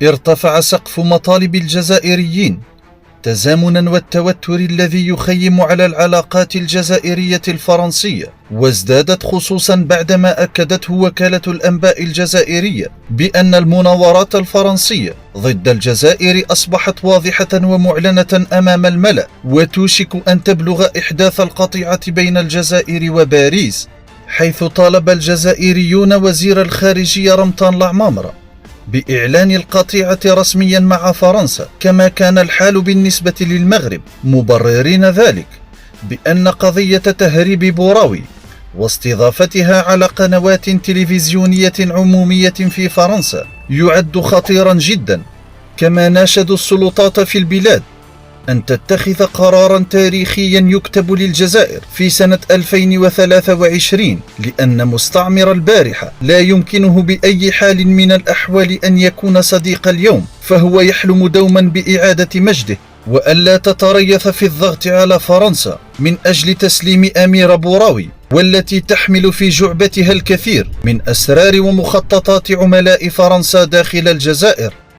ارتفع سقف مطالب الجزائريين تزامنا والتوتر الذي يخيم على العلاقات الجزائرية الفرنسية، وازدادت خصوصا بعدما أكدته وكالة الأنباء الجزائرية بأن المناورات الفرنسية ضد الجزائر أصبحت واضحة ومعلنة أمام الملأ، وتوشك أن تبلغ إحداث القطيعة بين الجزائر وباريس، حيث طالب الجزائريون وزير الخارجية رمضان العمامرة بإعلان القطيعة رسميا مع فرنسا، كما كان الحال بالنسبة للمغرب، مبررين ذلك بأن قضية تهريب بوراوي واستضافتها على قنوات تلفزيونية عمومية في فرنسا يعد خطيرا جدا. كما ناشدوا السلطات في البلاد أن تتخذ قرارا تاريخيا يكتب للجزائر في سنة 2023، لأن مستعمر البارحة لا يمكنه بأي حال من الأحوال أن يكون صديق اليوم، فهو يحلم دوما بإعادة مجده، وألا تتريث في الضغط على فرنسا من أجل تسليم أمير بوراوي، والتي تحمل في جعبتها الكثير من أسرار ومخططات عملاء فرنسا داخل الجزائر.